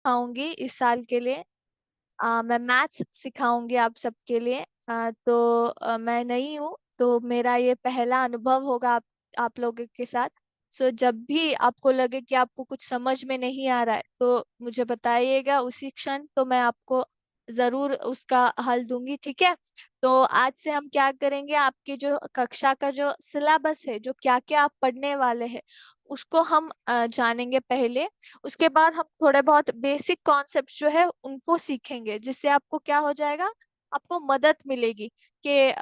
सिखाऊंगी इस साल के लिए। मैं मैथ्स सिखाऊंगी आप सबके लिए। मैं नई हूँ, तो मेरा ये पहला अनुभव होगा आप लोगों के साथ। सो जब भी आपको लगे कि आपको कुछ समझ में नहीं आ रहा है तो मुझे बताइएगा उसी क्षण, तो मैं आपको जरूर उसका हल दूंगी, ठीक है। तो आज से हम क्या करेंगे, आपकी जो कक्षा का जो सिलेबस है, जो क्या क्या आप पढ़ने वाले हैं, उसको हम जानेंगे पहले। उसके बाद हम थोड़े बहुत बेसिक कॉन्सेप्ट जो है उनको सीखेंगे, जिससे आपको क्या हो जाएगा, आपको मदद मिलेगी कि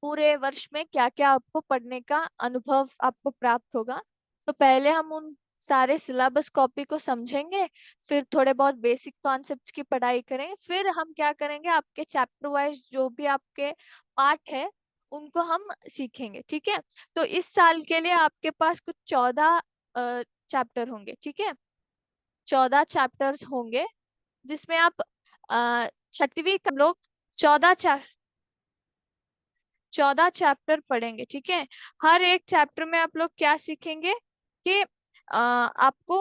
पूरे वर्ष में क्या क्या आपको पढ़ने का अनुभव आपको प्राप्त होगा। तो पहले हम उन सारे सिलेबस कॉपी को समझेंगे, फिर थोड़े बहुत बेसिक कॉन्सेप्ट्स की पढ़ाई करेंगे, फिर हम क्या करेंगे, आपके चैप्टर वाइज जो भी आपके पार्ट है उनको हम सीखेंगे, ठीक है। तो इस साल के लिए आपके पास कुछ 14 चैप्टर होंगे, ठीक है। 14 चैप्टर्स होंगे, जिसमें आप छठवीं का लोग 14 14 चैप्टर पढ़ेंगे, ठीक है। हर एक चैप्टर में आप लोग क्या सीखेंगे कि आपको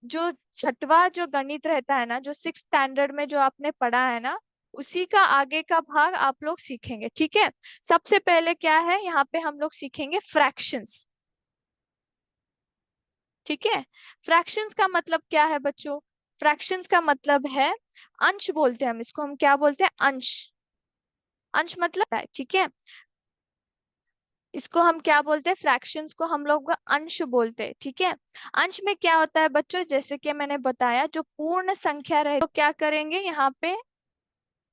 जो छठवा जो गणित रहता है ना, जो 6 स्टैंडर्ड में जो आपने पढ़ा है ना, उसी का आगे का भाग आप लोग सीखेंगे, ठीक है। सबसे पहले क्या है, यहाँ पे हम लोग सीखेंगे फ्रैक्शंस, ठीक है। फ्रैक्शंस का मतलब क्या है बच्चों, फ्रैक्शंस का मतलब है अंश, बोलते हैं हम इसको, हम क्या बोलते हैं, अंश। अंश मतलब है, ठीक है। इसको हम क्या बोलते हैं, फ्रैक्शंस को हम लोग अंश बोलते हैं, ठीक है। अंश में क्या होता है बच्चों, जैसे कि मैंने बताया, जो पूर्ण संख्या रहे तो क्या करेंगे यहाँ पे।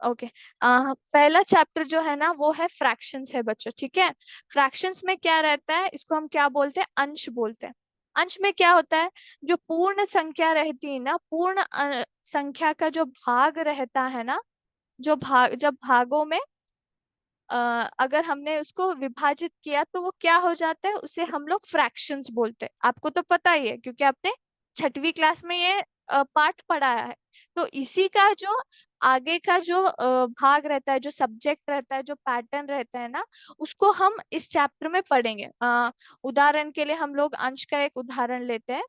ओके। पहला चैप्टर जो है ना वो है फ्रैक्शंस है बच्चों, ठीक है। फ्रैक्शंस में क्या रहता है, इसको हम क्या बोलते हैं, अंश बोलते हैं। अंश में क्या होता है, जो पूर्ण संख्या रहती है ना, पूर्ण संख्या का जो भाग रहता है ना, जो भाग, जब भागों में अगर हमने उसको विभाजित किया तो वो क्या हो जाता है, उसे हम लोग फ्रैक्शंस बोलते हैं। आपको तो पता ही है, क्योंकि आपने छठवीं क्लास में ये पाठ पढ़ाया है। तो इसी का जो आगे का जो भाग रहता है, जो सब्जेक्ट रहता है, जो पैटर्न रहता है ना, उसको हम इस चैप्टर में पढ़ेंगे। उदाहरण के लिए हम लोग अंश का एक उदाहरण लेते हैं।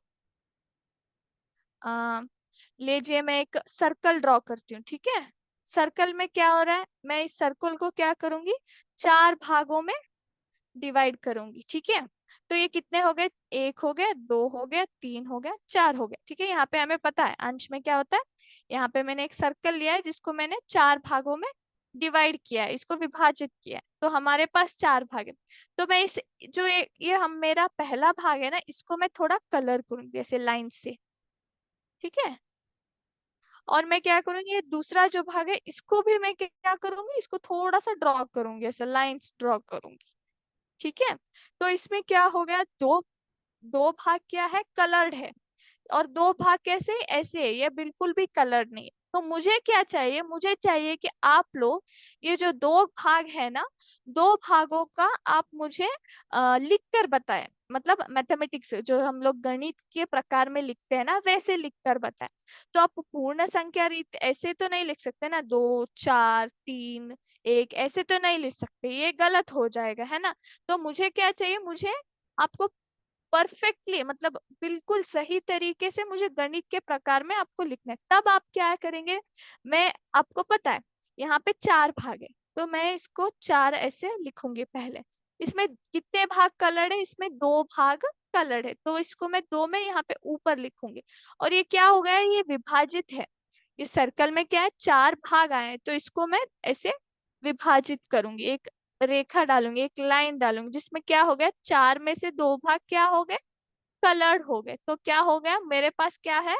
आ, लीजिए मैं एक सर्कल ड्रॉ करती हूँ, ठीक है। सर्कल में क्या हो रहा है, मैं इस सर्कल को क्या करूंगी, 4 भागों में डिवाइड करूंगी, ठीक है। तो ये कितने हो गए, 1 हो गया, 2 हो गया, 3 हो गया, 4 हो गया, ठीक है। यहाँ पे हमें पता है अंश में क्या होता है। यहाँ पे मैंने एक सर्कल लिया है, जिसको मैंने 4 भागों में डिवाइड किया है, इसको विभाजित किया है, तो हमारे पास 4 भाग है। तो मैं इस जो ये हम मेरा पहला भाग है ना, इसको मैं थोड़ा कलर करूंगी जैसे लाइन से, ठीक है। और मैं क्या करूंगी, ये दूसरा जो भाग है इसको भी मैं क्या करूंगी, इसको थोड़ा सा ड्रॉ करूंगी, ऐसे लाइंस ड्रॉ करूंगी, ठीक है। तो इसमें क्या हो गया, दो दो भाग क्या है, कलर्ड है। और 2 भाग कैसे, ऐसे है, ये बिल्कुल भी कलर नहीं है। तो मुझे क्या चाहिए, मुझे चाहिए कि आप लोग ये जो 2 भाग है ना, 2 भागों का आप मुझे लिख कर बताएं। मतलब मैथमेटिक्स जो हम लोग गणित के प्रकार में लिखते हैं ना, वैसे लिख कर बताएं। तो आप पूर्ण संख्या रीत ऐसे तो नहीं लिख सकते ना, 2 4 3 1 ऐसे तो नहीं लिख सकते, ये गलत हो जाएगा, है ना। तो मुझे क्या चाहिए, मुझे आपको परफेक्टली, मतलब बिल्कुल सही तरीके से मुझे गणित के प्रकार में आपको लिखना है। तब आप क्या करेंगे, मैं आपको पता है यहाँ पे 4 भाग है, तो मैं इसको 4 ऐसे लिखूंगी पहले। इसमें कितने भाग कलर है, इसमें 2 भाग कलर है, तो इसको मैं 2 में यहाँ पे ऊपर लिखूंगी। और ये क्या हो गया, ये विभाजित है। इस सर्कल में क्या है, 4 भाग आए हैं, तो इसको मैं ऐसे विभाजित करूंगी, एक रेखा डालूंगी, एक लाइन डालूंगी, जिसमें क्या हो गया, 4 में से 2 भाग क्या हो गए, कलर्ड हो गए। तो क्या हो गया मेरे पास, क्या है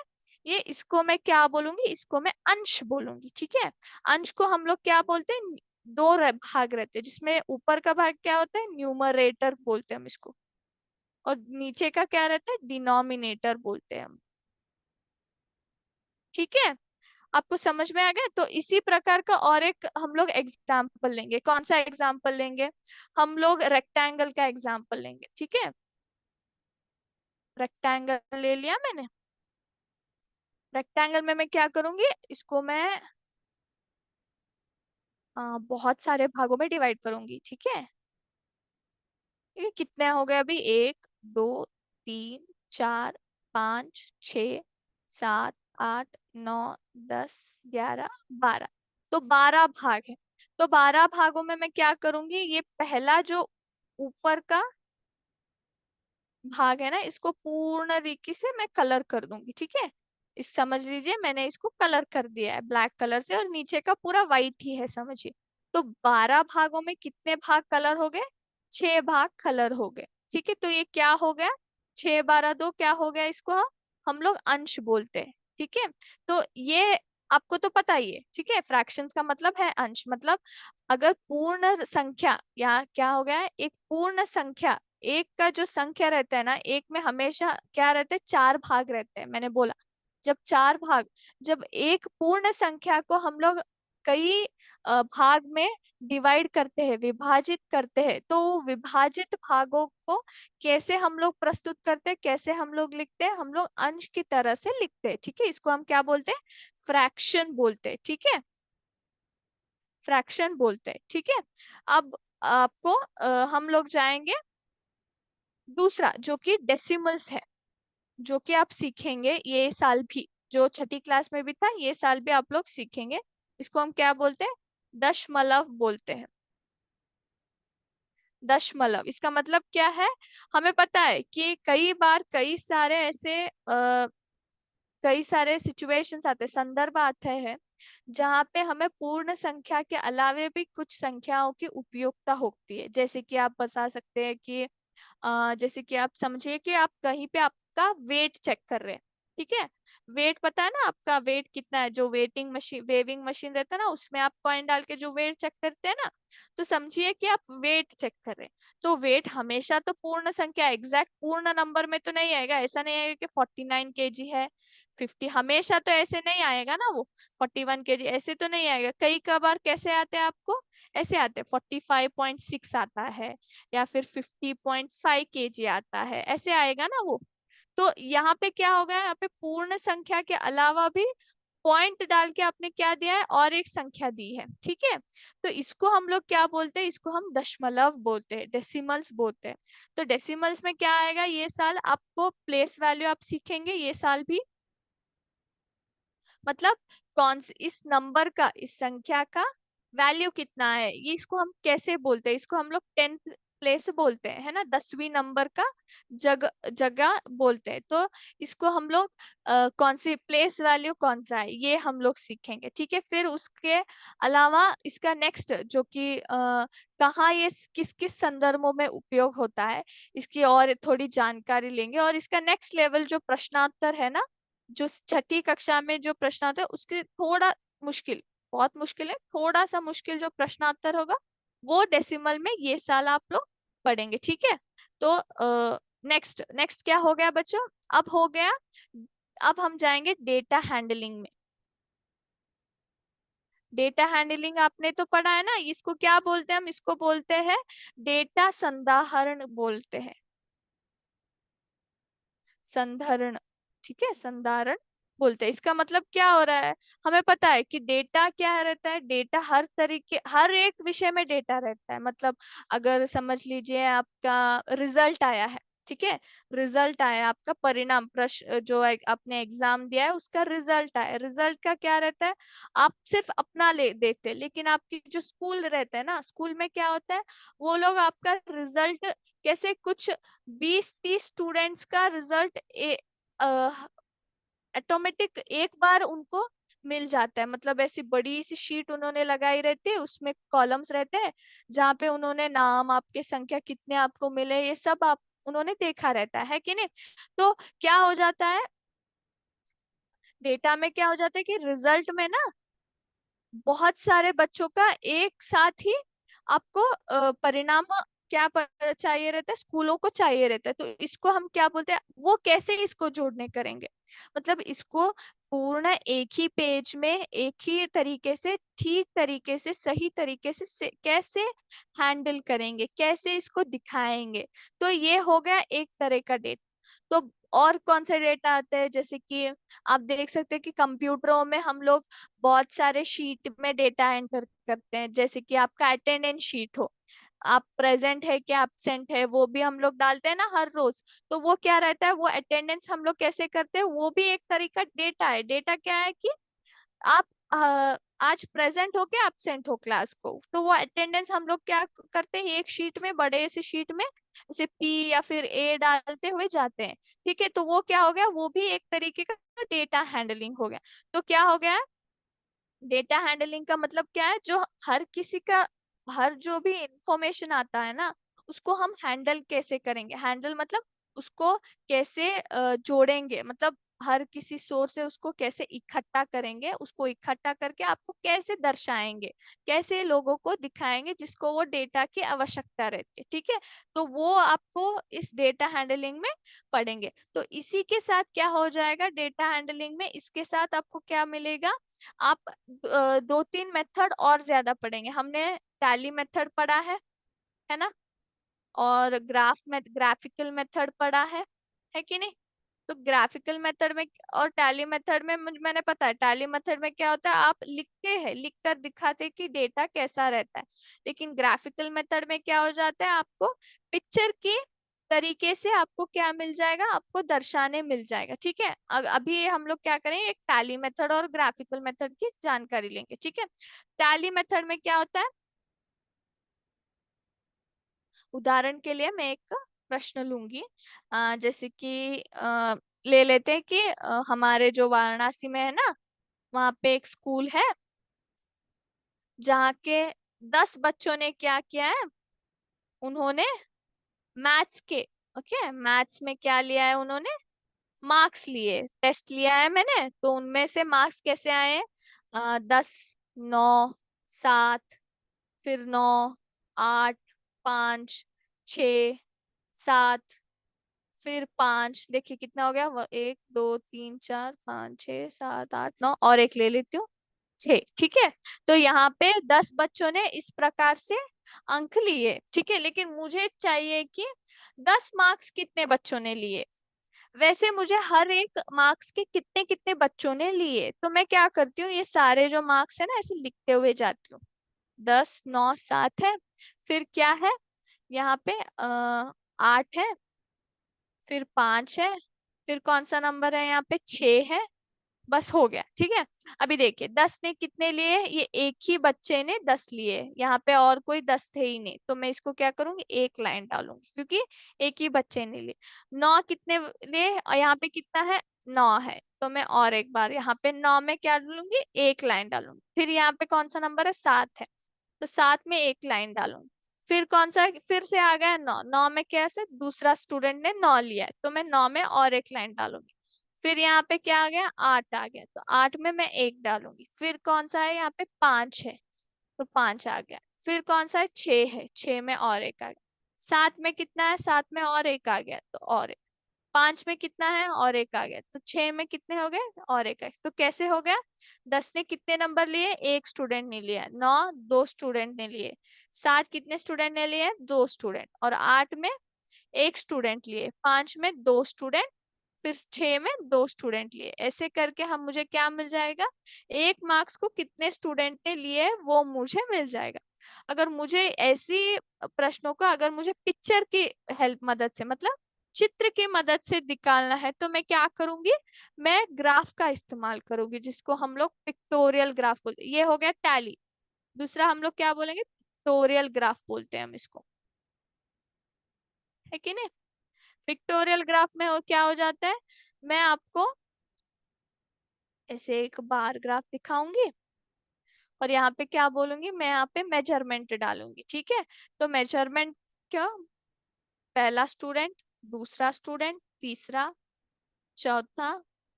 ये, इसको मैं क्या बोलूंगी, इसको मैं अंश बोलूंगी, ठीक है। अंश को हम लोग क्या बोलते हैं, 2 भाग रहते हैं, जिसमें ऊपर का भाग क्या होता है, न्यूमरेटर बोलते हैं हम इसको, और नीचे का क्या रहता है, डिनोमिनेटर बोलते हैं हम, ठीक है। आपको समझ में आ गया। तो इसी प्रकार का और एक हम लोग एग्जाम्पल लेंगे, कौन सा एग्जाम्पल लेंगे, हम लोग रेक्टेंगल का एग्जाम्पल लेंगे, ठीक है। रेक्टेंगल ले लिया मैंने। रेक्टेंगल में मैं क्या करूंगी, इसको मैं बहुत सारे भागों में डिवाइड करूंगी, ठीक है। ये कितने हो गए अभी, 1 2 3 4 5 6 7, 8, 9, 10, 11, 12। तो 12 भाग है। तो 12 भागों में मैं क्या करूंगी, ये पहला जो ऊपर का भाग है ना, इसको पूर्ण तरीके से मैं कलर कर दूंगी, ठीक है। इस समझ लीजिए मैंने इसको कलर कर दिया है ब्लैक कलर से, और नीचे का पूरा वाइट ही है, समझिए। तो 12 भागों में कितने भाग कलर हो गए, 6 भाग कलर हो गए, ठीक है। तो ये क्या हो गया, 6 12 2 क्या हो गया, इसको हम लोग अंश बोलते हैं, ठीक है। तो ये आपको तो पता ही है, ठीक है। फ्रैक्शंस का मतलब है अंश, मतलब अगर पूर्ण संख्या, यहाँ क्या हो गया है, एक पूर्ण संख्या, एक का जो संख्या रहता है ना, एक में हमेशा क्या रहते हैं, 4 भाग रहते हैं, मैंने बोला। जब 4 भाग, जब एक पूर्ण संख्या को हम लोग कई भाग में डिवाइड करते हैं, विभाजित करते हैं, तो विभाजित भागों को कैसे हम लोग प्रस्तुत करते हैं, कैसे हम लोग लिखते हैं, हम लोग अंश की तरह से लिखते हैं, ठीक है। इसको हम क्या बोलते हैं, फ्रैक्शन बोलते हैं, ठीक है। फ्रैक्शन बोलते हैं, ठीक है। अब आपको हम लोग जाएंगे दूसरा, जो कि डेसिमल्स है, जो कि आप सीखेंगे ये साल भी, जो छठी क्लास में भी था, ये साल भी आप लोग सीखेंगे। इसको हम क्या बोलते हैं, दशमलव बोलते हैं। दशमलव, इसका मतलब क्या है, हमें पता है कि कई बार कई सारे सिचुएशंस आते हैं, संदर्भ आते हैं, जहाँ पे हमें पूर्ण संख्या के अलावे भी कुछ संख्याओं की उपयोगिता होती है। जैसे कि आप बता सकते हैं कि जैसे कि आप समझिए कि आप कहीं पे आपका वेट चेक कर रहे हैं, ठीक है। वेट पता है ना, आपका वेट कितना है, जो वेविंग मशीन रहता है ना, उसमें आप कॉइन डाल के जो वेट चेक करते हैं ना, तो समझिए कि आप वेट चेक कर रहे हैं। तो वेट हमेशा तो पूर्ण संख्या, एग्जैक्ट पूर्ण नंबर में तो नहीं आएगा, ऐसा नहीं आएगा कि 49 kg है, 50, हमेशा तो ऐसे नहीं आएगा ना वो। 41 kg ऐसे तो नहीं आएगा, कई कबार कैसे आते हैं आपको, ऐसे आते हैं, 45.6 आता है, या फिर 50.5 kg आता है, ऐसे आएगा ना वो। तो यहाँ पे क्या होगा, यहाँ पे पूर्ण संख्या के अलावा भी पॉइंट डाल के आपने क्या दिया है, और एक संख्या दी है, ठीक है। तो इसको हम लोग क्या बोलते हैं, इसको हम दशमलव बोलते हैं, डेसिमल्स बोलते हैं। तो डेसिमल्स में क्या आएगा, ये साल आपको प्लेस वैल्यू आप सीखेंगे, ये साल भी, मतलब कौन सी इस नंबर का, इस संख्या का वैल्यू कितना है, ये इसको हम कैसे बोलते हैं, इसको हम लोग 10th प्लेस बोलते हैं, है ना, 10वीं नंबर का जगह जगह बोलते हैं। तो इसको हम लोग कौन सी प्लेस वैल्यू कौन सा है, ये हम लोग सीखेंगे, ठीक है। फिर उसके अलावा इसका नेक्स्ट जो कि कहाँ ये किस किस संदर्भों में उपयोग होता है, इसकी और थोड़ी जानकारी लेंगे। और इसका नेक्स्ट लेवल जो प्रश्नांतर है ना, जो छठी कक्षा में जो प्रश्न आता है, उसके थोड़ा मुश्किल, बहुत मुश्किल है, थोड़ा सा मुश्किल जो प्रश्नांतर होगा, वो डेसिमल में ये साल आप लोग पढ़ेंगे, ठीक है। तो नेक्स्ट नेक्स्ट क्या हो गया बच्चों, अब हो गया, अब हम जाएंगे डेटा हैंडलिंग में। डेटा हैंडलिंग आपने तो पढ़ा है ना, इसको क्या बोलते हैं, हम इसको बोलते हैं डेटा संधारण बोलते हैं, संधारण, ठीक है, संधारण बोलते हैं। इसका मतलब क्या हो रहा है, हमें पता है कि डेटा क्या रहता है, डेटा हर तरीके, हर एक विषय में डेटा रहता है। मतलब अगर समझ लीजिए आपका रिजल्ट आया है, ठीक है, रिजल्ट आया आपका, परिणाम, प्रश्न जो आपने एग्जाम दिया है उसका रिजल्ट आया, रिजल्ट का क्या रहता है, आप सिर्फ अपना ले देखते हैं। लेकिन आपकी जो स्कूल रहते हैं ना, स्कूल में क्या होता है, वो लोग आपका रिजल्ट कैसे, कुछ 20 30 स्टूडेंट्स का रिजल्ट ऑटोमेटिक एक बार उनको मिल जाता है। मतलब ऐसी बड़ी सी शीट उन्होंने लगाई रहती है, उसमें कॉलम्स रहते हैं, जहाँ पे उन्होंने नाम, आपके संख्या कितने आपको मिले, ये सब आप उन्होंने देखा रहता है कि नहीं। तो क्या हो जाता है, डेटा में क्या हो जाता है कि रिजल्ट में ना बहुत सारे बच्चों का एक साथ ही आपको परिणाम क्या चाहिए रहता है, स्कूलों को चाहिए रहता है। तो इसको हम क्या बोलते हैं, वो कैसे इसको जोड़ने करेंगे, मतलब इसको पूर्ण एक ही पेज में एक ही तरीके से, ठीक तरीके से, सही तरीके से कैसे हैंडल करेंगे, कैसे इसको दिखाएंगे। तो ये हो गया एक तरह का डेटा। तो और कौन सा डेटा आता है, जैसे कि आप देख सकते हैं कि कंप्यूटरों में हम लोग बहुत सारे शीट में डेटा एंटर करते हैं, जैसे कि आपका अटेंडेंस शीट हो, आप प्रेजेंट है क्या एब्सेंट है वो भी हम लोग डालते हैं ना हर रोज। तो वो क्या रहता है, वो अटेंडेंस हम लोग कैसे करते हैं, वो भी एक तरीका डेटा है। डेटा क्या है कि आप आज प्रेजेंट हो क्या एब्सेंट हो क्लास को, तो वो अटेंडेंस हम लोग क्या करते हैं, एक शीट में, बड़े से शीट में जैसे पी या फिर ए डालते हुए जाते हैं। ठीक है, तो वो क्या हो गया, वो भी एक तरीके का डेटा हैंडलिंग हो गया। तो क्या हो गया, डेटा हैंडलिंग का मतलब क्या है, जो हर किसी का, हर जो भी इंफॉर्मेशन आता है ना, उसको हम हैंडल कैसे करेंगे, हैंडल मतलब उसको कैसे जोड़ेंगे, मतलब हर किसी सोर्स से उसको कैसे इकट्ठा करेंगे, उसको इकट्ठा करके आपको कैसे दर्शाएंगे, कैसे लोगों को दिखाएंगे जिसको वो डेटा की आवश्यकता रहती है। ठीक है, तो वो आपको इस डेटा हैंडलिंग में पढ़ेंगे। तो इसी के साथ क्या हो जाएगा, डेटा हैंडलिंग में इसके साथ आपको क्या मिलेगा, आप दो तीन मेथड और ज्यादा पढ़ेंगे। हमने टैली मेथड पढ़ा है ना, और ग्राफिकल मेथड पढ़ा है कि नहीं। तो ग्राफिकल मेथड में और टैली मेथड में मैंने पता है, टैली मेथड में क्या होता है, आप लिखते हैं, लिख कर दिखाते हैं कि डेटा कैसा रहता है। लेकिन ग्राफिकल मेथड में क्या हो जाता है, आपको पिक्चर के तरीके से आपको क्या मिल जाएगा, आपको दर्शाने मिल जाएगा। ठीक है, अब अभी हम लोग क्या करें, एक टैली मेथड और ग्राफिकल मेथड की जानकारी लेंगे। ठीक है, टैली मेथड में क्या होता है, उदाहरण के लिए मैं एक प्रश्न लूंगी। जैसे कि ले लेते हैं कि हमारे जो वाराणसी में है ना, वहां पे एक स्कूल है जहाँ के 10 बच्चों ने क्या किया है, उन्होंने मैथ्स के, ओके, मैथ्स में क्या लिया है उन्होंने, मार्क्स लिए, टेस्ट लिया है मैंने, तो उनमें से मार्क्स कैसे आए, 10, 9, 7, फिर 9, 8, 5, 6, 7, फिर 5, देखिए कितना हो गया, 1, 2, 3, 4, 5, 6, 7, 8, 9, और एक ले लेती हूँ, 6। ठीक है, तो यहाँ पे 10 बच्चों ने इस प्रकार से अंक लिए। ठीक है, लेकिन मुझे चाहिए कि 10 मार्क्स कितने बच्चों ने लिए, वैसे मुझे हर एक मार्क्स के कितने कितने बच्चों ने लिए। तो मैं क्या करती हूँ, ये सारे जो मार्क्स है ना ऐसे लिखते हुए जाती हूँ। 10, 9, 7 है, फिर क्या है यहाँ पे 8 है, फिर 5 है, फिर कौन सा नंबर है यहाँ पे, 6 है, बस हो गया। ठीक है, अभी देखिए 10 ने कितने लिए, ये एक ही बच्चे ने 10 लिए, यहाँ पे और कोई 10 थे ही नहीं, तो मैं इसको क्या करूंगी, एक लाइन डालूंगी क्योंकि एक ही बच्चे ने लिए। 9 कितने लिए, और यहाँ पे कितना है, 9 है, तो मैं और एक बार यहाँ पे 9 में क्या डालूंगी, एक लाइन डालूंगी। फिर यहाँ पे कौन सा नंबर है, 7 है, तो 7 में एक लाइन डालूंगी। फिर कौन सा, फिर से आ गया 9, 9 में कैसे, दूसरा स्टूडेंट ने 9 लिया है, तो मैं 9 में और एक लाइन डालूंगी। फिर यहाँ पे क्या आ गया, 8 आ गया, तो 8 में मैं एक डालूंगी। फिर कौन सा है यहाँ पे, 5 है, तो 5 आ गया। फिर कौन सा है, 6 है, 6 में और एक आ गया। 7 में कितना है, 7 में और एक आ गया, तो और एक। 5 में कितना है, और एक आ गया, तो 6 में कितने हो गए, और एक आ गया। तो कैसे हो गया, 10 ने कितने नंबर लिए, एक स्टूडेंट ने लिया, 9 दो स्टूडेंट ने लिए, 7 कितने स्टूडेंट ने लिए, दो स्टूडेंट, और 8 में एक स्टूडेंट लिए, 5 में दो स्टूडेंट, फिर 6 में दो स्टूडेंट लिए। ऐसे करके हम मुझे क्या मिल जाएगा, एक मार्क्स को कितने स्टूडेंट ने लिए वो मुझे मिल जाएगा। अगर मुझे ऐसी प्रश्नों का, अगर मुझे पिक्चर की हेल्प, मदद से, मतलब चित्र की मदद से निकालना है, तो मैं क्या करूंगी, मैं ग्राफ का इस्तेमाल करूंगी, जिसको हम लोग पिक्टोरियल ग्राफ बोलते हैं। ये हो गया टैली। दूसरा हम लोग क्या बोलेंगे, पिक्टोरियल ग्राफ बोलते हैं हम इसको, है कि नहीं। पिक्टोरियल ग्राफ में क्या हो जाता है, मैं आपको ऐसे एक बार ग्राफ दिखाऊंगी, और यहाँ पे क्या बोलूंगी, मैं यहाँ पे मेजरमेंट डालूंगी। ठीक है, तो मेजरमेंट क्या, पहला स्टूडेंट, दूसरा स्टूडेंट, तीसरा, चौथा,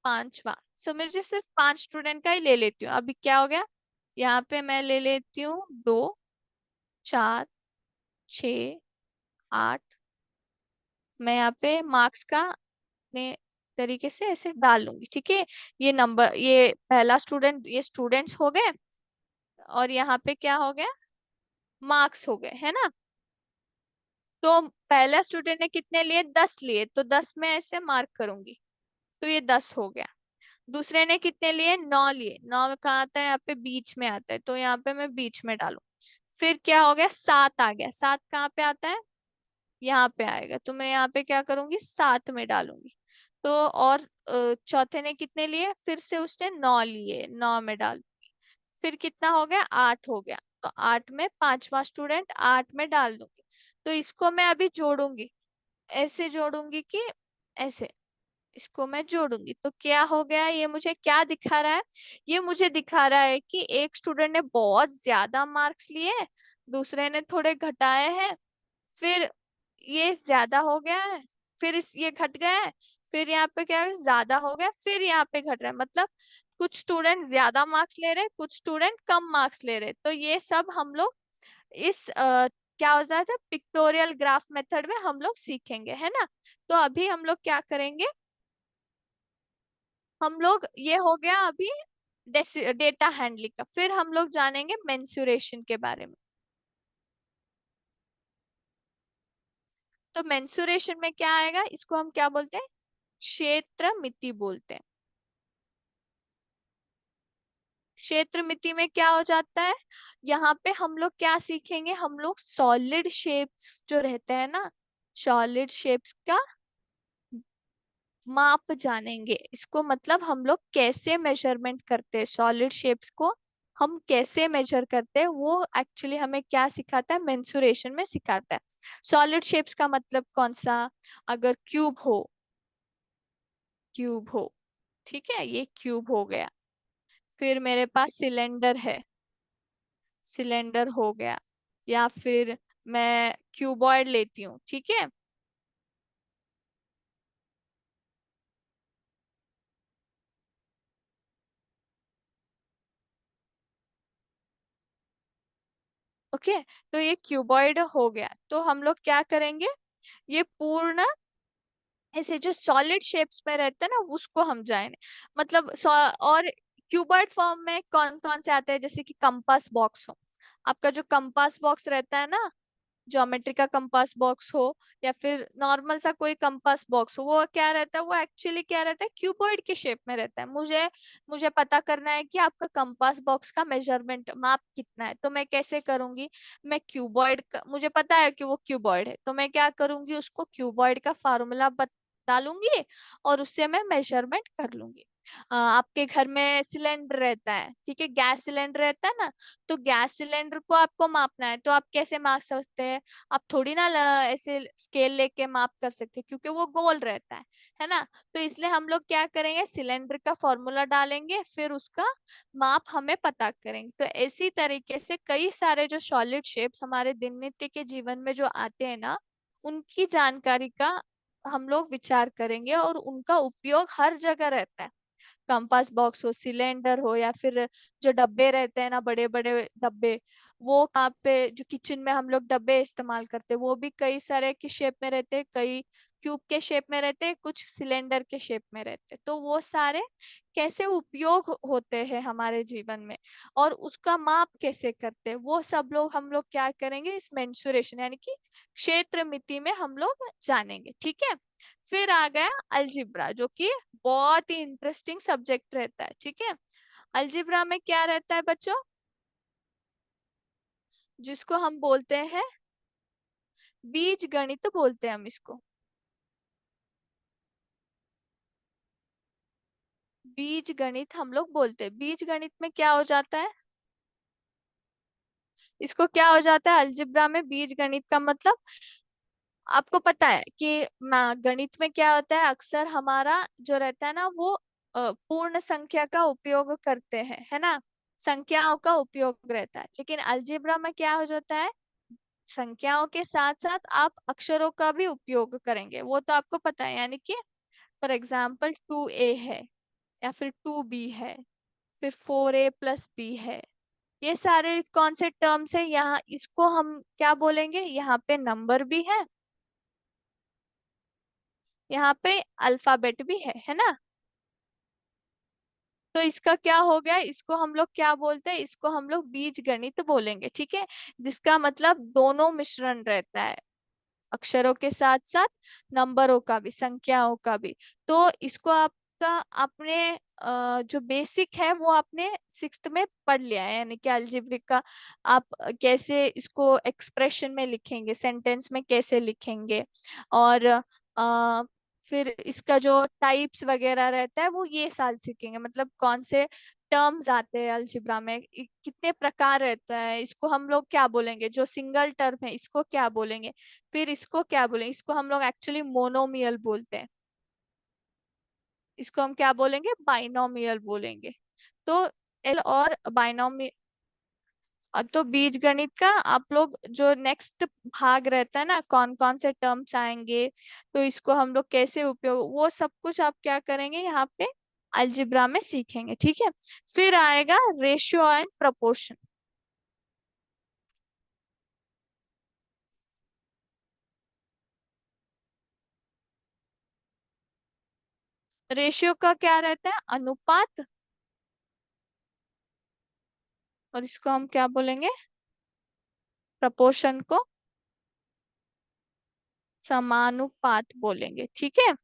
पांचवा। सो मुझे सिर्फ 5 स्टूडेंट का ही ले लेती हूँ। अभी क्या हो गया, यहाँ पे मैं ले लेती हूँ 2, 4, 6, 8। मैं यहाँ पे मार्क्स का अपने तरीके से ऐसे डाल लूंगी। ठीक है, ये नंबर, ये पहला स्टूडेंट, ये स्टूडेंट्स हो गए, और यहाँ पे क्या हो गया, मार्क्स हो गए, है ना। तो पहला स्टूडेंट ने कितने लिए, 10 लिए, तो 10 में ऐसे मार्क करूंगी, तो ये 10 हो गया। दूसरे ने कितने लिए, 9 लिए, 9 कहाँ आता है, यहाँ पे बीच में आता है, तो यहाँ पे मैं बीच में डालू। फिर क्या हो गया, 7 आ गया। 7 कहाँ पे आता है, यहाँ पे आएगा, तो मैं यहाँ पे क्या करूंगी, 7 में डालूंगी। तो और चौथे ने कितने लिए, फिर से उसने 9 लिए, 9 में डाल। फिर कितना हो गया, 8 हो गया। तो 8 में पांचवा स्टूडेंट 8 में डाल दूंगी। तो इसको मैं अभी जोड़ूंगी, ऐसे जोड़ूंगी कि ऐसे, इसको मैं जोड़ूंगी तो क्या हो गया, ये मुझे क्या दिखा रहा है, ये मुझे दिखा रहा है कि एक स्टूडेंट ने बहुत ज्यादा मार्क्स लिए, दूसरे ने थोड़े घटाए हैं, फिर ये ज्यादा हो गया है, फिर इस ये घट गया है, फिर यहाँ पे क्या है, ज्यादा हो गया, फिर यहाँ पे घट रहा है। मतलब कुछ स्टूडेंट ज्यादा मार्क्स ले रहे, कुछ स्टूडेंट कम मार्क्स ले रहे। तो ये सब हम लोग इस क्या हो जाता है, पिक्टोरियल ग्राफ मेथड में हम लोग सीखेंगे, है ना। तो अभी हम लोग क्या करेंगे, हम लोग ये हो गया अभी डेटा हैंडलिंग का, फिर हम लोग जानेंगे मेंसुरेशन के बारे में। तो मेंसुरेशन में क्या आएगा, इसको हम क्या बोलते हैं, क्षेत्र मिति बोलते हैं। क्षेत्र मिति में क्या हो जाता है, यहाँ पे हम लोग क्या सीखेंगे, हम लोग सॉलिड शेप्स जो रहते हैं ना, सॉलिड शेप्स का माप जानेंगे। इसको मतलब हम लोग कैसे मेजरमेंट करते हैं सॉलिड शेप्स को, हम कैसे मेजर करते हैं, वो एक्चुअली हमें क्या सिखाता है, मेंसुरेशन में सिखाता है। सॉलिड शेप्स का मतलब कौन सा, अगर क्यूब हो, क्यूब हो, ठीक है, ये क्यूब हो गया। फिर मेरे पास सिलेंडर है, सिलेंडर हो गया। या फिर मैं क्यूबॉइड लेती हूँ, ठीक है। ओके, तो ये क्यूबॉइड हो गया। तो हम लोग क्या करेंगे, ये पूर्ण ऐसे जो सॉलिड शेप्स में रहते हैं ना, उसको हम जाएंगे। मतलब और क्यूबॉइड फॉर्म में कौन कौन से आते हैं, जैसे कि कंपास बॉक्स हो, आपका जो कंपास बॉक्स रहता है ना, ज्योमेट्री का कंपास बॉक्स हो, या फिर नॉर्मल सा कोई कंपास बॉक्स हो, वो क्या रहता है, वो एक्चुअली क्या रहता है, क्यूबॉइड के शेप में रहता है। मुझे मुझे पता करना है कि आपका कंपास बॉक्स का मेजरमेंट माप कितना है, तो मैं कैसे करूंगी, मैं क्यूबॉइड का, मुझे पता है कि वो क्यूबॉइड है, तो मैं क्या करूंगी, उसको क्यूबॉइड का फार्मूला डालूंगी और उससे मैं मेजरमेंट कर लूंगी। आपके घर में सिलेंडर रहता है, ठीक है, गैस सिलेंडर रहता है ना, तो गैस सिलेंडर को आपको मापना है, तो आप कैसे माप सकते हैं, आप थोड़ी ना ऐसे स्केल लेके माप कर सकते हैं, क्योंकि वो गोल रहता है ना। तो इसलिए हम लोग क्या करेंगे, सिलेंडर का फॉर्मूला डालेंगे, फिर उसका माप हमें पता करेंगे। तो इसी तरीके से कई सारे जो सॉलिड शेप्स हमारे दिन नित्य के जीवन में जो आते हैं ना, उनकी जानकारी का हम लोग विचार करेंगे, और उनका उपयोग हर जगह रहता है। कंपास बॉक्स हो, सिलेंडर हो, या फिर जो डब्बे रहते हैं ना, बड़े बड़े डब्बे, वो कहाँ पे जो किचन में हम लोग डब्बे इस्तेमाल करते हैं, वो भी कई सारे के शेप में रहते हैं, कई क्यूब के शेप में रहते हैं, कुछ सिलेंडर के शेप में रहते हैं। तो वो सारे कैसे उपयोग होते हैं हमारे जीवन में, और उसका माप कैसे करते हैं, वो सब लोग हम लोग क्या करेंगे, इस मेंसुरेशन यानी कि क्षेत्र मिति में हम लोग जानेंगे, ठीक है। फिर आ गया अलजिब्रा, जो कि बहुत ही इंटरेस्टिंग सब्जेक्ट रहता है, ठीक है। अलजिब्रा में क्या रहता है बच्चों, जिसको हम बोलते हैं बीज गणित बोलते हैं हम इसको, बीज गणित हम लोग बोलते हैं। बीज गणित में क्या हो जाता है, इसको क्या हो जाता है, अलजिब्रा में बीज गणित का मतलब, आपको पता है कि गणित में क्या होता है, अक्सर हमारा जो रहता है ना, वो पूर्ण संख्या का उपयोग करते हैं, है ना, संख्याओं का उपयोग रहता है। लेकिन अलजेब्रा में क्या हो जाता है, संख्याओं के साथ साथ आप अक्षरों का भी उपयोग करेंगे, वो तो आपको पता है। यानी कि फॉर एग्जाम्पल 2a है, या फिर 2b है, फिर 4a+b है, ये सारे कौन से टर्म्स है, यहाँ इसको हम क्या बोलेंगे, यहाँ पे नंबर भी है, यहाँ पे अल्फाबेट भी है ना। तो इसका क्या हो गया, इसको हम लोग क्या बोलते हैं, इसको हम लोग बीज गणित बोलेंगे, ठीक है। जिसका मतलब दोनों मिश्रण रहता है, अक्षरों के साथ साथ नंबरों का भी, संख्याओं का भी। तो इसको आप का आपने जो बेसिक है वो आपने सिक्स्थ में पढ़ लिया है, यानी कि अलजेब्रिक का आप कैसे इसको एक्सप्रेशन में लिखेंगे, सेंटेंस में कैसे लिखेंगे, और फिर इसका जो टाइप्स वगैरह रहता है वो ये साल सीखेंगे, मतलब कौन से टर्म्स आते हैं अलजेब्रा में, कितने प्रकार रहता है, इसको हम लोग क्या बोलेंगे, जो सिंगल टर्म है इसको क्या बोलेंगे, फिर इसको क्या बोलेंगे, इसको हम लोग एक्चुअली मोनोमियल बोलते हैं, इसको हम क्या बोलेंगे, बाइनोमियल बोलेंगे। तो एल और बाइनोमियल, तो बीज गणित का आप लोग जो नेक्स्ट भाग रहता है ना, कौन कौन से टर्म्स आएंगे, तो इसको हम लोग कैसे उपयोग, वो सब कुछ आप क्या करेंगे यहाँ पे अलजेब्रा में सीखेंगे, ठीक है। फिर आएगा रेशियो एंड प्रोपोर्शन। रेशियो का क्या रहता है, अनुपात, और इसको हम क्या बोलेंगे, प्रपोर्शन को समानुपात बोलेंगे, ठीक है।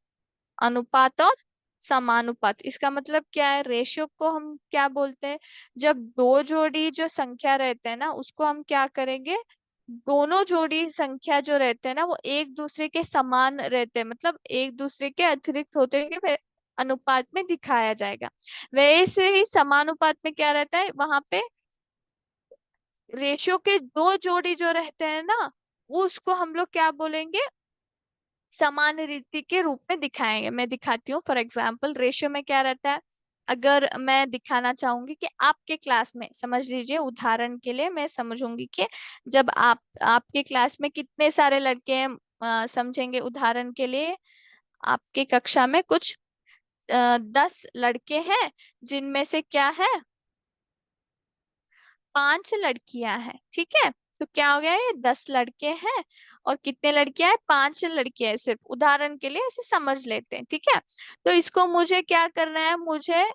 अनुपात और समानुपात, इसका मतलब क्या है, रेशियो को हम क्या बोलते हैं, जब दो जोड़ी जो संख्या रहते हैं ना उसको हम क्या करेंगे, दोनों जोड़ी संख्या जो रहते हैं ना वो एक दूसरे के समान रहते हैं, मतलब एक दूसरे के अतिरिक्त होते हैं, वह अनुपात में दिखाया जाएगा। वैसे ही समानुपात में क्या रहता है, वहां पे रेशियो के दो जोड़ी जो रहते हैं ना, वो उसको हम लोग क्या बोलेंगे, समान रीति के रूप में दिखाएंगे। मैं दिखाती हूँ, फॉर एग्जाम्पल रेशियो में क्या रहता है, अगर मैं दिखाना चाहूंगी कि आपके क्लास में, समझ लीजिए उदाहरण के लिए मैं समझूंगी कि जब आपके क्लास में कितने सारे लड़के हैं, समझेंगे उदाहरण के लिए, आपके कक्षा में कुछ 10 लड़के हैं, जिनमें से क्या है, 5 लड़कियां हैं, ठीक है। तो क्या हो गया, ये 10 लड़के हैं, और कितने लड़कियां हैं, 5 लड़कियां हैं, सिर्फ उदाहरण के लिए ऐसे समझ लेते हैं, ठीक है। तो इसको मुझे क्या करना है, मुझे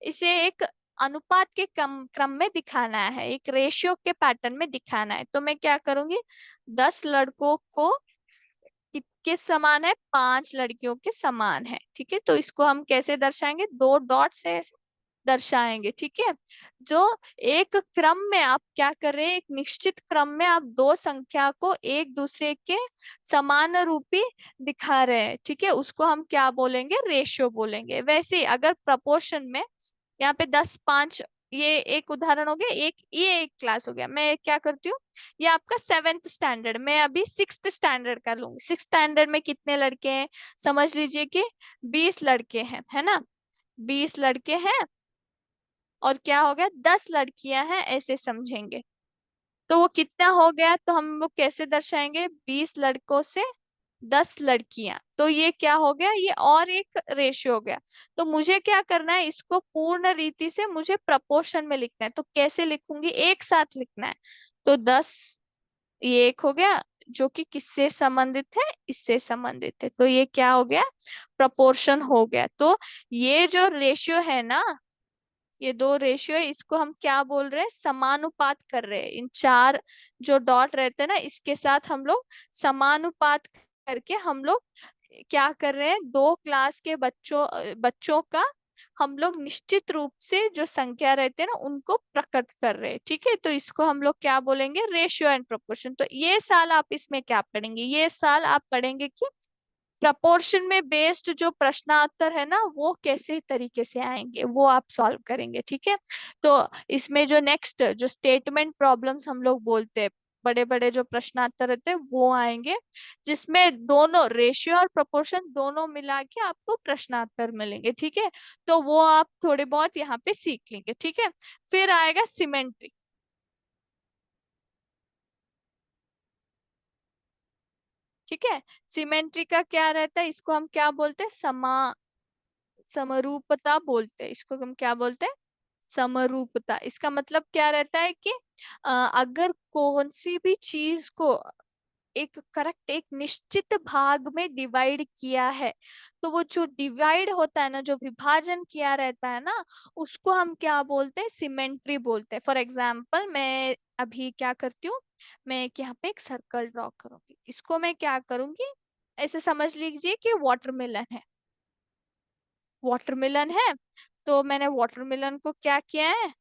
इसे एक अनुपात के क्रम में दिखाना है, एक रेशियो के पैटर्न में दिखाना है, तो मैं क्या करूंगी, 10 लड़कों को किसके समान है, 5 लड़कियों के समान है, ठीक है। तो इसको हम कैसे दर्शाएंगे, दो डॉट से दर्शाएंगे, ठीक है। जो एक क्रम में आप क्या कर रहे हैं, एक निश्चित क्रम में आप दो संख्या को एक दूसरे के समान रूपी दिखा रहे हैं, ठीक है, उसको हम क्या बोलेंगे, रेशियो बोलेंगे। वैसे ही अगर प्रपोर्शन में, यहाँ पे 10 5, ये एक उदाहरण हो गया, ये एक क्लास हो गया, मैं क्या करती हूँ, ये आपका 7th स्टैंडर्ड, मैं अभी 6th स्टैंडर्ड का लूंगी। 6th स्टैंडर्ड में कितने लड़के हैं, समझ लीजिए कि 20 लड़के हैं, है ना, 20 लड़के हैं, और क्या हो गया, 10 लड़कियां हैं, ऐसे समझेंगे। तो वो कितना हो गया, तो हम लोग कैसे दर्शाएंगे, 20 लड़कों से 10 लड़कियां, तो ये क्या हो गया, ये और एक रेशियो हो गया। तो मुझे क्या करना है, इसको पूर्ण रीति से मुझे प्रपोर्शन में लिखना है, तो कैसे लिखूंगी, एक साथ लिखना है। तो 10, ये एक हो गया, जो कि किससे संबंधित है, इससे संबंधित है, तो ये क्या हो गया, प्रपोर्शन हो गया। तो ये जो रेशियो है ना, ये दो रेशियो है, इसको हम क्या बोल रहे हैं, समानुपात कर रहे हैं, इन चार जो डॉट रहते हैं ना, इसके साथ हम लोग समानुपात करके हम लोग क्या कर रहे हैं, दो क्लास के बच्चों का हम लोग निश्चित रूप से जो संख्या रहते हैं ना उनको प्रकट कर रहे हैं, ठीक है। तो इसको हम लोग क्या बोलेंगे, रेशियो एंड प्रोपोर्शन। तो ये साल आप इसमें क्या पढ़ेंगे, ये साल आप पढ़ेंगे कि प्रपोर्शन में बेस्ड जो प्रश्नांतर है ना वो कैसे तरीके से आएंगे, वो आप सॉल्व करेंगे, ठीक है। तो इसमें जो नेक्स्ट जो स्टेटमेंट प्रॉब्लम्स हम लोग बोलते हैं, बड़े बड़े जो प्रश्नांतर रहते हैं वो आएंगे, जिसमें दोनों रेशियो और प्रोपोर्शन दोनों मिला के आपको प्रश्नांतर मिलेंगे, ठीक है। तो वो आप थोड़े बहुत यहाँ पे सीख लेंगे, ठीक है। फिर आएगा सिमेट्री, ठीक है। सिमेट्री का क्या रहता है, इसको हम क्या बोलते हैं, समरूपता बोलते हैं, इसको हम क्या बोलते हैं, समरूपता। इसका मतलब क्या रहता है कि अगर कौन सी भी चीज को एक करेक्ट एक निश्चित भाग में डिवाइड किया है, तो वो जो डिवाइड होता है ना, जो विभाजन किया रहता है ना, उसको हम क्या बोलते हैं, सिमेट्री बोलते हैं। फॉर एग्जाम्पल मैं अभी क्या करती हूँ, मैं यहाँ पे एक सर्कल ड्रॉ करूंगी, इसको मैं क्या करूंगी, ऐसे समझ लीजिए कि वाटरमेलन है, वाटरमेलन है, तो मैंने वाटरमेलन को क्या किया है,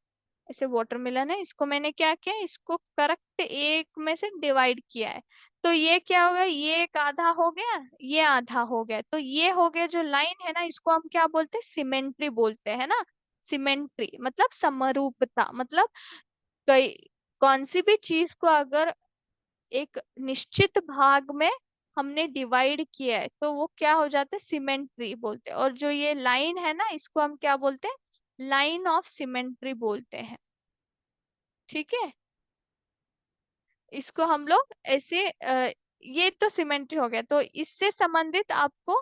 ऐसे वाटरमेलन है, इसको मैंने क्या किया, इसको करेक्ट एक में से डिवाइड किया है। तो ये क्या हो गया, ये एक आधा हो गया, ये आधा हो गया, तो ये हो गया जो लाइन है ना, इसको हम क्या बोलते हैं, सिमेट्री बोलते हैं ना। सिमेट्री मतलब समरूपता, मतलब कई कौन सी भी चीज को अगर एक निश्चित भाग में हमने डिवाइड किया है तो वो क्या हो जाता है, सिमेट्री बोलते हैं। और जो ये लाइन है ना, इसको हम क्या बोलते हैं, लाइन ऑफ सिमेट्री बोलते हैं। ठीक है, इसको हम लोग ऐसे ये तो सिमेट्री हो गया, तो इससे संबंधित आपको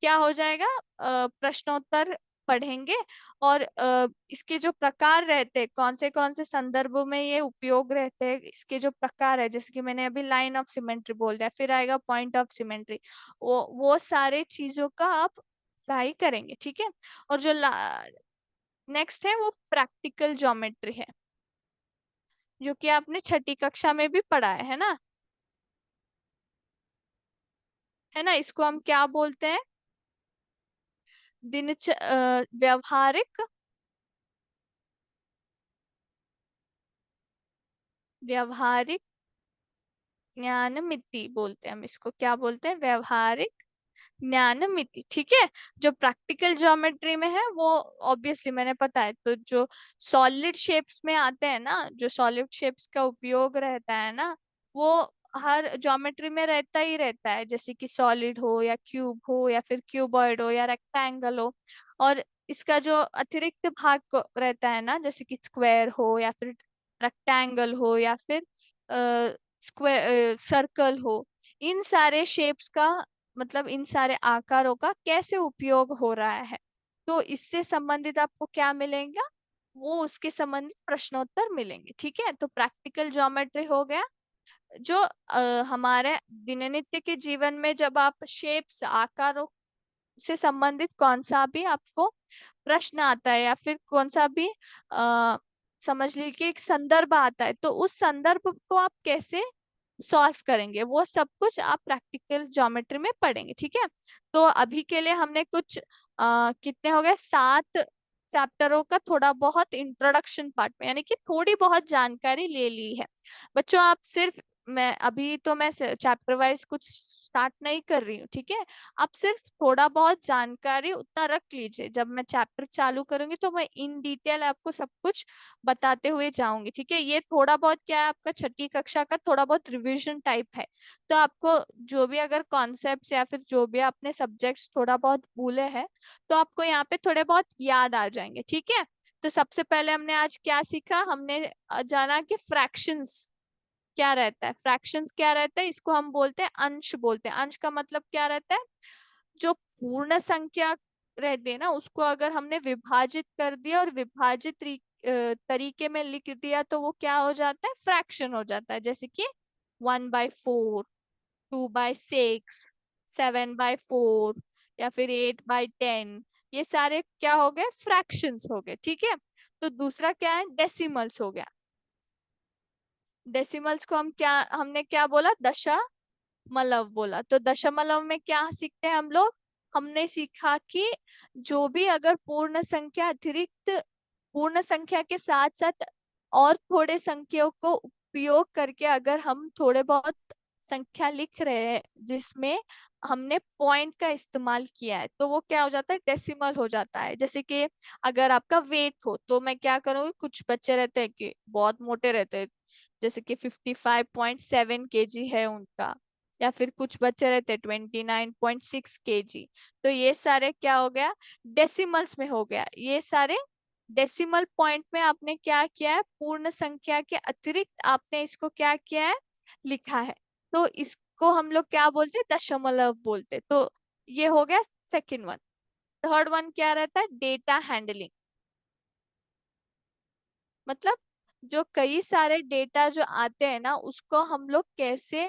क्या हो जाएगा, प्रश्नोत्तर पढ़ेंगे। और इसके जो प्रकार रहते हैं, कौन से संदर्भों में ये उपयोग रहते हैं, इसके जो प्रकार है, जैसे कि मैंने अभी लाइन ऑफ सिमेट्री बोल दिया, फिर आएगा पॉइंट ऑफ सिमेट्री, वो सारे चीजों का आप पढ़ाई करेंगे। ठीक है, और जो नेक्स्ट है वो प्रैक्टिकल ज्योमेट्री जो कि आपने छठी कक्षा में भी पढ़ा है ना, है ना। इसको हम क्या बोलते हैं, व्यवहारिक व्यवहारिक ज्ञान मिति बोलते हैं, हम इसको क्या बोलते हैं, व्यवहारिक ज्ञान मिति। ठीक है, जो प्रैक्टिकल ज्योमेट्री में है वो ऑब्वियसली मैंने पता है, तो जो सॉलिड शेप्स में आते हैं ना, जो सॉलिड शेप्स का उपयोग रहता है ना, वो हर ज्योमेट्री में रहता ही रहता है, जैसे कि सॉलिड हो या क्यूब हो या फिर क्यूबॉइड हो या रेक्टेंगल हो। और इसका जो अतिरिक्त भाग रहता है ना, जैसे कि स्क्वायर हो या फिर रेक्टेंगल हो या फिर स्क्वायर सर्कल हो, इन सारे शेप्स का मतलब इन सारे आकारों का कैसे उपयोग हो रहा है, तो इससे संबंधित आपको क्या मिलेगा, वो उसके संबंधित प्रश्नोत्तर मिलेंगे। ठीक है, तो प्रैक्टिकल ज्योमेट्री हो गया, जो हमारे दिननित्य के जीवन में जब आप शेप्स आकारों से संबंधित कौन सा भी आपको प्रश्न आता है या फिर कौन सा भी आ, समझ लीजिए एक संदर्भ आता है, तो उस संदर्भ को आप कैसे सॉल्व करेंगे, वो सब कुछ आप प्रैक्टिकल ज्योमेट्री में पढ़ेंगे। ठीक है, तो अभी के लिए हमने कुछ कितने हो गए, 7 चैप्टरों का थोड़ा बहुत इंट्रोडक्शन पार्ट में, यानी कि थोड़ी बहुत जानकारी ले ली है। बच्चों आप सिर्फ, मैं चैप्टर वाइज कुछ स्टार्ट नहीं कर रही हूँ। ठीक है, आप सिर्फ थोड़ा बहुत जानकारी उतना रख लीजिए, जब मैं चैप्टर चालू करूंगी तो मैं इन डिटेल आपको सब कुछ बताते हुए जाऊंगी। ठीक है, ये थोड़ा बहुत क्या है, आपका छठी कक्षा का थोड़ा बहुत रिवीजन टाइप है, तो आपको जो भी अगर कॉन्सेप्ट्स या फिर जो भी आपने सब्जेक्ट्स थोड़ा बहुत भूले हैं, तो आपको यहाँ पे थोड़े बहुत याद आ जाएंगे। ठीक है, तो सबसे पहले हमने आज क्या सीखा, हमने जाना कि फ्रैक्शंस क्या रहता है, फ्रैक्शंस क्या रहता है, इसको हम बोलते हैं अंश बोलते हैं। अंश का मतलब क्या रहता है, जो पूर्ण संख्या रहती है ना, उसको अगर हमने विभाजित कर दिया और विभाजित तरीके में लिख दिया तो वो क्या हो जाता है, फ्रैक्शन हो जाता है। जैसे कि 1/4, 2/6, 7/4 या फिर 8/10, ये सारे क्या हो गए, फ्रैक्शंस हो गए। ठीक है, तो दूसरा क्या है, डेसिमल्स हो गया। डेसिमल्स को हमने क्या बोला, दशमलव बोला। तो दशमलव में क्या सीखते हैं हम लोग, हमने सीखा कि जो भी अगर पूर्ण संख्या अतिरिक्त पूर्ण संख्या के साथ साथ और थोड़े संख्याओं को उपयोग करके अगर हम थोड़े बहुत संख्या लिख रहे हैं जिसमें हमने पॉइंट का इस्तेमाल किया है, तो वो क्या हो जाता है, डेसिमल हो जाता है। जैसे कि अगर आपका वेट हो, तो मैं क्या करूँगी, कुछ बच्चे रहते हैं कि बहुत मोटे रहते हैं, जैसे कि 55.7 kg है उनका, या फिर कुछ बच्चे रहते हैं 29.6 kg, तो ये सारे क्या हो गया, डेसिमल्स में हो गया। ये सारे डेसिमल पॉइंट में आपने क्या किया है, पूर्ण संख्या के अतिरिक्त आपने इसको क्या किया है, लिखा है, तो इसको हम लोग क्या बोलते हैं, दशमलव बोलते हैं। तो ये हो गया सेकंड वन। थर्ड वन क्या रहता है, डेटा हैंडलिंग, मतलब जो कई सारे डेटा जो आते हैं ना, उसको हम लोग कैसे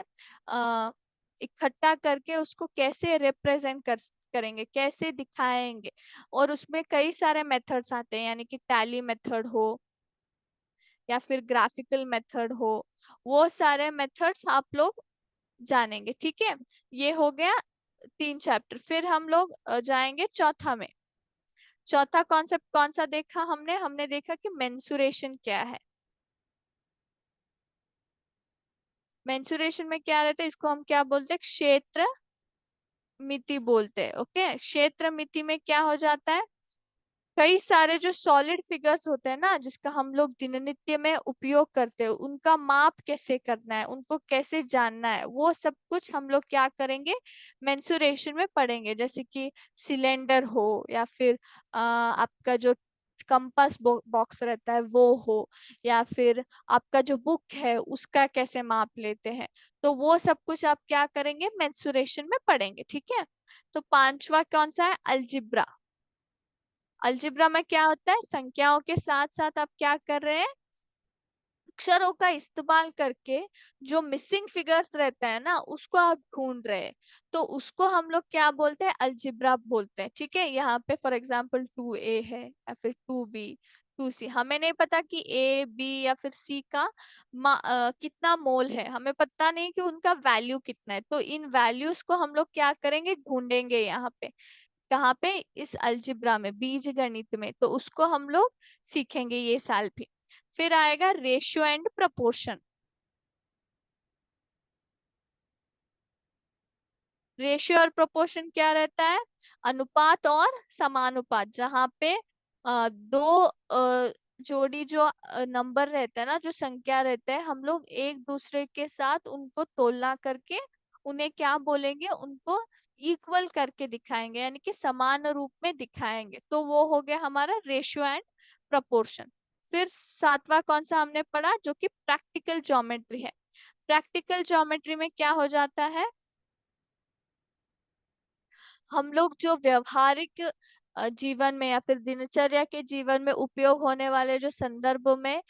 इकट्ठा करके उसको कैसे रिप्रेजेंट करेंगे, कैसे दिखाएंगे। और उसमें कई सारे मेथड्स आते हैं, यानी कि टैली मेथड हो या फिर ग्राफिकल मेथड हो, वो सारे मेथड्स आप लोग जानेंगे। ठीक है, ये हो गया 3 चैप्टर। फिर हम लोग जाएंगे चौथा में। चौथा कॉन्सेप्ट कौन सा देखा हमने? हमने देखा कि मेंसुरेशन क्या है। मेंसुरेशन में क्या रहता है, इसको हम क्या बोलते हैं? क्षेत्र मिति बोलते हैं। ओके, क्षेत्र मिति में क्या हो जाता है, कई सारे जो सॉलिड फिगर्स होते हैं ना, जिसका हम लोग दिननित्य में उपयोग करते हैं, उनका माप कैसे करना है, उनको कैसे जानना है, वो सब कुछ हम लोग क्या करेंगे, मेंसुरेशन में पढ़ेंगे। जैसे कि सिलेंडर हो, या फिर आपका जो कंपास बॉक्स रहता है वो हो, या फिर आपका जो बुक है उसका कैसे माप लेते हैं, तो वो सब कुछ आप क्या करेंगे, मेंसुरेशन में पढ़ेंगे। ठीक है। तो पांचवा कौन सा है? अलजिब्रा। अलजिब्रा में क्या होता है, संख्याओं के साथ साथ आप क्या कर रहे हैं, अक्षरों का इस्तेमाल करके जो मिसिंग फिगर्स रहता है ना, उसको आप ढूंढ रहे हैं, तो उसको हम लोग क्या बोलते हैं, अलजिब्रा बोलते हैं। ठीक है। यहाँ पे फॉर एग्जांपल 2a है, या फिर 2b, 2c, हमें नहीं पता कि a b या फिर c का कितना मोल है, हमें पता नहीं कि उनका वैल्यू कितना है, तो इन वैल्यूज को हम लोग क्या करेंगे, ढूंढेंगे यहाँ पे। कहाँ पे? इस अलजिब्रा में, बीज गणित में, तो उसको हम लोग सीखेंगे ये साल भी। फिर आएगा रेशियो एंड प्रपोर्शन। रेशियो और प्रोपोर्शन क्या रहता है? अनुपात और समानुपात, जहाँ पे दो जोड़ी जो नंबर रहता है ना, जो संख्या रहता है, हम लोग एक दूसरे के साथ उनको तुलना करके उन्हें क्या बोलेंगे, उनको इक्वल करके दिखाएंगे, यानी कि समान रूप में दिखाएंगे, तो वो हो गया हमारा रेशियो एंड प्रपोर्शन। फिर सातवां कौन सा हमने पढ़ा, जो कि प्रैक्टिकल ज्योमेट्री है। प्रैक्टिकल ज्योमेट्री में क्या हो जाता है, हम लोग जो व्यवहारिक जीवन में या फिर दिनचर्या के जीवन में उपयोग होने वाले जो संदर्भ में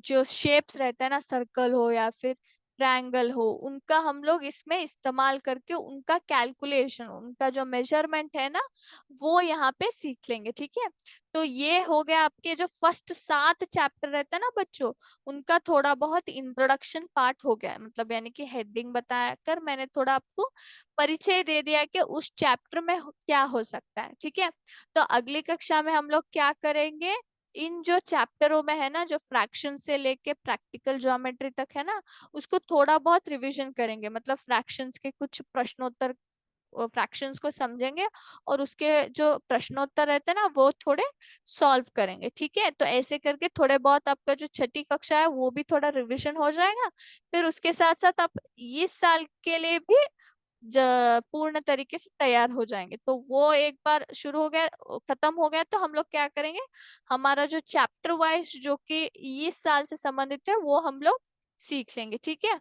जो शेप्स रहते हैं ना, सर्कल हो या फिर ट्रायंगल हो, उनका हम लोग इसमें इस्तेमाल करके उनका कैलकुलेशन, उनका जो मेजरमेंट है ना, वो यहाँ पे सीख लेंगे। ठीक है। तो ये हो गया आपके जो फर्स्ट 7 चैप्टर रहते हैं ना बच्चों, उनका थोड़ा बहुत इंट्रोडक्शन पार्ट हो गया है, मतलब यानी कि हेडिंग बताया कर मैंने थोड़ा आपको परिचय दे दिया कि उस चैप्टर में क्या हो सकता है। ठीक है। तो अगली कक्षा में हम लोग क्या करेंगे, इन जो चैप्टरों में है ना, जो फ्रैक्शन से लेके प्रैक्टिकल ज्योमेट्री तक है ना, उसको थोड़ा बहुत रिवीजन करेंगे, मतलब फ्रैक्शंस के कुछ प्रश्नोत्तर, फ्रैक्शंस को समझेंगे और उसके जो प्रश्नोत्तर रहते हैं ना, वो थोड़े सॉल्व करेंगे। ठीक है। तो ऐसे करके थोड़े बहुत आपका जो छठी कक्षा है वो भी थोड़ा रिवीजन हो जाएगा। फिर उसके साथ साथ आप इस साल के लिए भी पूर्ण तरीके से तैयार हो जाएंगे। तो वो एक बार शुरू हो गया, खत्म हो गया, तो हम लोग क्या करेंगे, हमारा जो चैप्टर वाइज जो कि इस साल से संबंधित है वो हम लोग सीख लेंगे। ठीक है।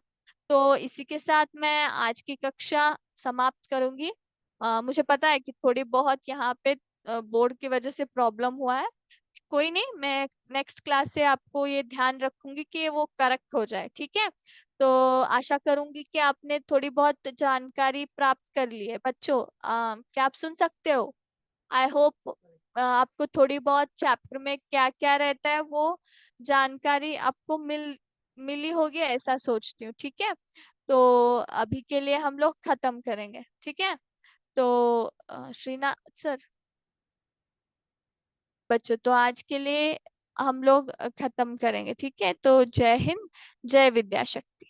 तो इसी के साथ मैं आज की कक्षा समाप्त करूंगी। मुझे पता है कि थोड़ी बहुत यहाँ पे बोर्ड की वजह से प्रॉब्लम हुआ है, कोई नहीं, मैं नेक्स्ट क्लास से आपको ये ध्यान रखूंगी कि वो करेक्ट हो जाए। ठीक है। तो आशा करूंगी कि आपने थोड़ी बहुत जानकारी प्राप्त कर ली है बच्चों। क्या आप सुन सकते हो? आई होप आपको थोड़ी बहुत चैप्टर में क्या क्या रहता है वो जानकारी आपको मिली होगी, ऐसा सोचती हूँ। ठीक है। तो अभी के लिए हम लोग खत्म करेंगे। ठीक है। तो श्रीनाथ सर, बच्चों तो आज के लिए हम लोग खत्म करेंगे। ठीक है। तो जय हिंद, जय विद्याशक्ति।